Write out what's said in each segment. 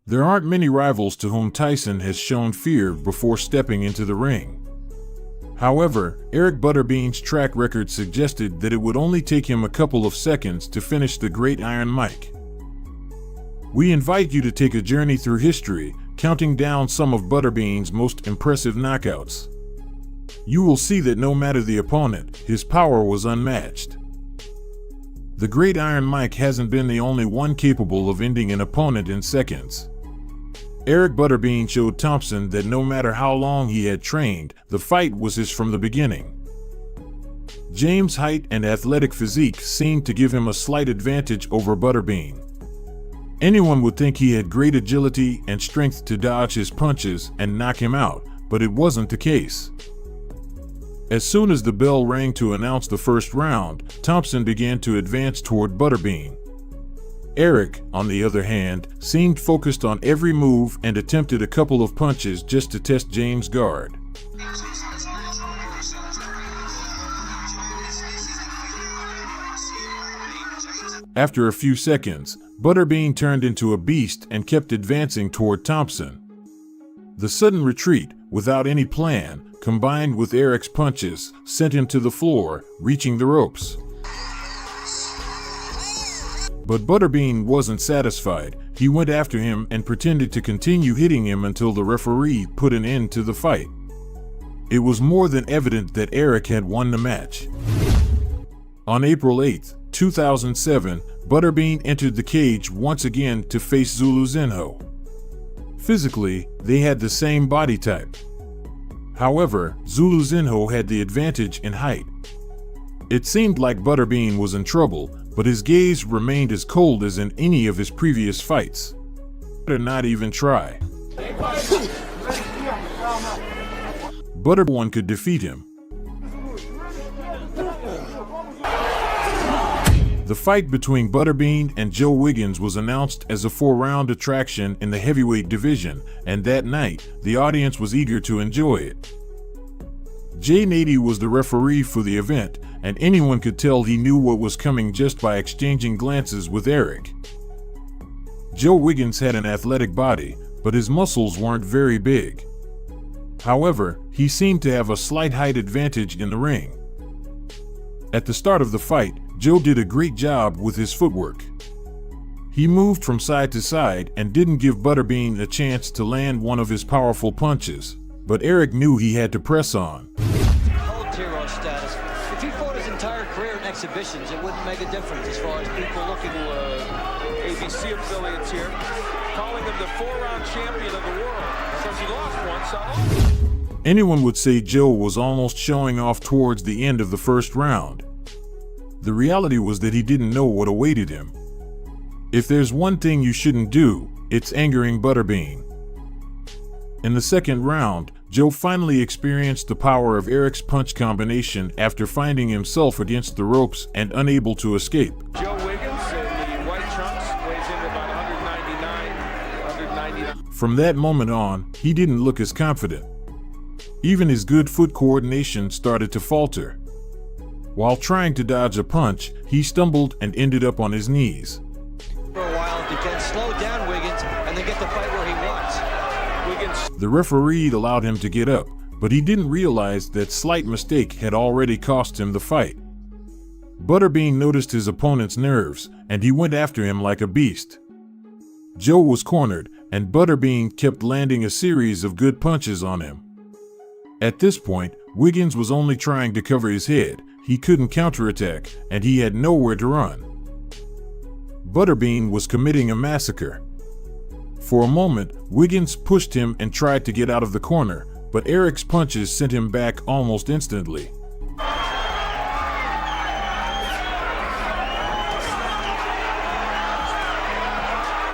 There aren't many rivals to whom Tyson has shown fear before stepping into the ring. However, Eric Butterbean's track record suggested that it would only take him a couple of seconds to finish the Great Iron Mike. We invite you to take a journey through history, counting down some of Butterbean's most impressive knockouts. You will see that no matter the opponent, his power was unmatched. The Great Iron Mike hasn't been the only one capable of ending an opponent in seconds. Eric Butterbean showed Thompson that no matter how long he had trained, the fight was his from the beginning. James' height and athletic physique seemed to give him a slight advantage over Butterbean. Anyone would think he had great agility and strength to dodge his punches and knock him out, but it wasn't the case. As soon as the bell rang to announce the first round, Thompson began to advance toward Butterbean. Eric, on the other hand, seemed focused on every move and attempted a couple of punches just to test James' guard. After a few seconds, Butterbean turned into a beast and kept advancing toward Thompson. The sudden retreat, without any plan, combined with Eric's punches, sent him to the floor, reaching the ropes. But Butterbean wasn't satisfied. He went after him and pretended to continue hitting him until the referee put an end to the fight. It was more than evident that Eric had won the match. On April 8, 2007, Butterbean entered the cage once again to face Zulu Zenho. Physically, they had the same body type. However, Zulu Zenho had the advantage in height. It seemed like Butterbean was in trouble, but his gaze remained as cold as in any of his previous fights. Better not even try. Butterbean could defeat him. The fight between Butterbean and Joe Wiggins was announced as a 4-round attraction in the heavyweight division, and that night, the audience was eager to enjoy it. Jay Nady was the referee for the event, and anyone could tell he knew what was coming just by exchanging glances with Eric. Joe Wiggins had an athletic body, but his muscles weren't very big. However, he seemed to have a slight height advantage in the ring. At the start of the fight, Joe did a great job with his footwork. He moved from side to side and didn't give Butterbean a chance to land one of his powerful punches, but Eric knew he had to press on. Hero status. If he fought his entire career in exhibitions, it wouldn't make a difference as far as people looking ABC affiliates here, calling him the 4-round champion of the world because he lost one. Anyone would say Joe was almost showing off towards the end of the first round. The reality was that he didn't know what awaited him. If there's one thing you shouldn't do, it's angering Butterbean. In the second round, Joe finally experienced the power of Eric's punch combination after finding himself against the ropes and unable to escape. Joe Wiggins in the white trunks weighs in about 199. From that moment on, he didn't look as confident. Even his good foot coordination started to falter. While trying to dodge a punch, he stumbled and ended up on his knees. for a while if he can slow down Wiggins and then get the fight where he wants. The referee allowed him to get up, but he didn't realize that slight mistake had already cost him the fight. Butterbean noticed his opponent's nerves, and he went after him like a beast. Joe was cornered, and Butterbean kept landing a series of good punches on him. At this point, Wiggins was only trying to cover his head. He couldn't counterattack, and he had nowhere to run. Butterbean was committing a massacre. For a moment, Wiggins pushed him and tried to get out of the corner, but Eric's punches sent him back almost instantly.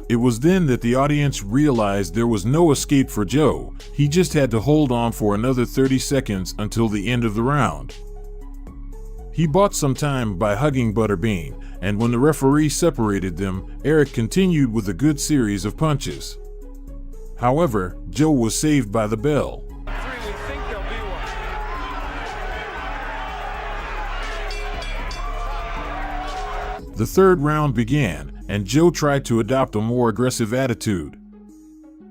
It was then that the audience realized there was no escape for Joe. He just had to hold on for another 30 seconds until the end of the round. He bought some time by hugging Butterbean, and when the referee separated them, Eric continued with a good series of punches. However, Joe was saved by the bell. The third round began, and Joe tried to adopt a more aggressive attitude.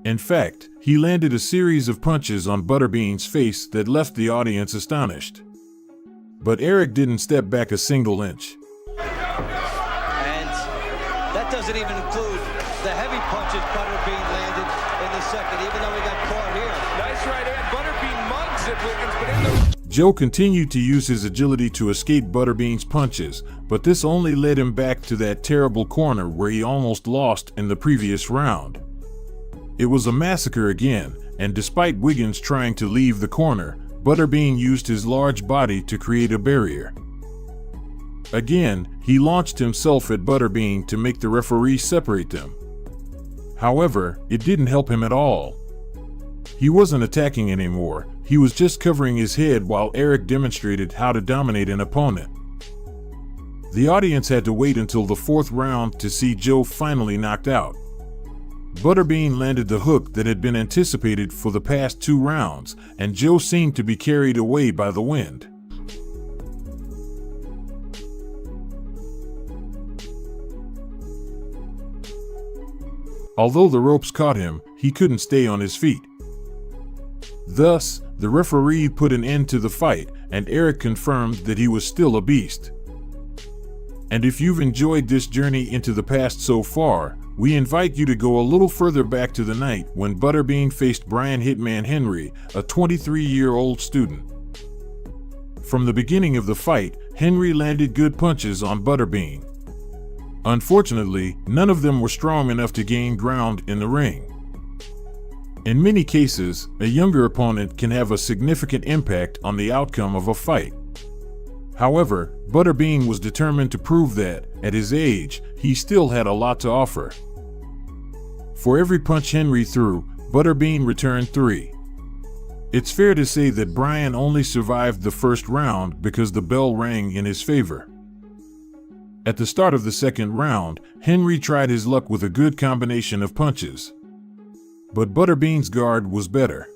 In fact, he landed a series of punches on Butterbean's face that left the audience astonished. But Eric didn't step back a single inch. And that doesn't even include the heavy punches Butterbean landed in the second, even though he got caught here. Nice right hand. Butterbean mugs it, Wiggins, but in the... Joe continued to use his agility to escape Butterbean's punches, but this only led him back to that terrible corner where he almost lost in the previous round. It was a massacre again, and despite Wiggins trying to leave the corner, Butterbean used his large body to create a barrier. Again, he launched himself at Butterbean to make the referee separate them. However, it didn't help him at all. He wasn't attacking anymore, he was just covering his head while Eric demonstrated how to dominate an opponent. The audience had to wait until the fourth round to see Joe finally knocked out. Butterbean landed the hook that had been anticipated for the past 2 rounds, and Joe seemed to be carried away by the wind. Although the ropes caught him, he couldn't stay on his feet. Thus, the referee put an end to the fight, and Eric confirmed that he was still a beast. And if you've enjoyed this journey into the past so far, we invite you to go a little further back to the night when Butterbean faced Brian Hitman Henry, a 23-year-old student. From the beginning of the fight, Henry landed good punches on Butterbean. Unfortunately, none of them were strong enough to gain ground in the ring. In many cases, a younger opponent can have a significant impact on the outcome of a fight. However, Butterbean was determined to prove that, at his age, he still had a lot to offer. For every punch Henry threw, Butterbean returned 3. It's fair to say that Brian only survived the first round because the bell rang in his favor. At the start of the second round, Henry tried his luck with a good combination of punches. But Butterbean's guard was better.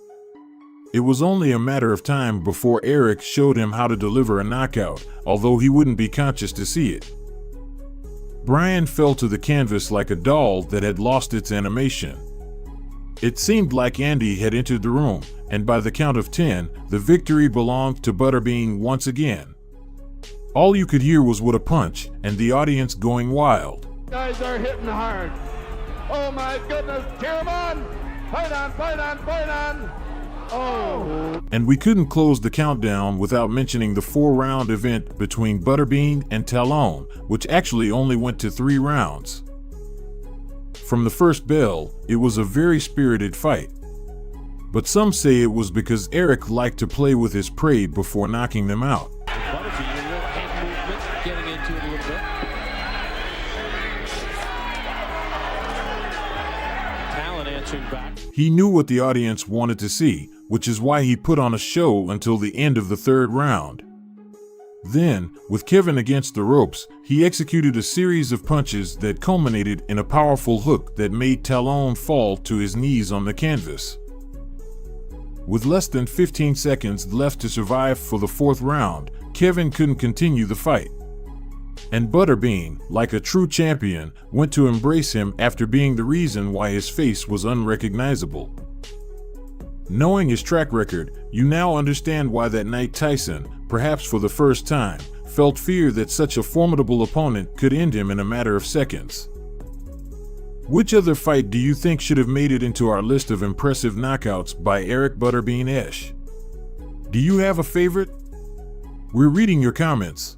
It was only a matter of time before Eric showed him how to deliver a knockout, although he wouldn't be conscious to see it. Brian fell to the canvas like a doll that had lost its animation. It seemed like Andy had entered the room, and by the count of 10, the victory belonged to Butterbean once again. All you could hear was what a punch, and the audience going wild. Guys are hitting hard. Oh my goodness, cheer 'em on! Fight on, fight on, fight on! Oh! And we couldn't close the countdown without mentioning the 4-round event between Butterbean and Talon, which actually only went to 3 rounds. From the first bell, it was a very spirited fight. But some say it was because Eric liked to play with his prey before knocking them out. Butterbean, a little hand movement, getting into it a little bit. Talon answering back. He knew what the audience wanted to see, which is why he put on a show until the end of the 3rd round. Then, with Kevin against the ropes, he executed a series of punches that culminated in a powerful hook that made Talon fall to his knees on the canvas. With less than 15 seconds left to survive for the 4th round, Kevin couldn't continue the fight. And Butterbean, like a true champion, went to embrace him after being the reason why his face was unrecognizable. Knowing his track record, you now understand why that night Tyson, perhaps for the first time, felt fear that such a formidable opponent could end him in a matter of seconds. Which other fight do you think should have made it into our list of impressive knockouts by Eric Butterbean Esch? Do you have a favorite? We're reading your comments.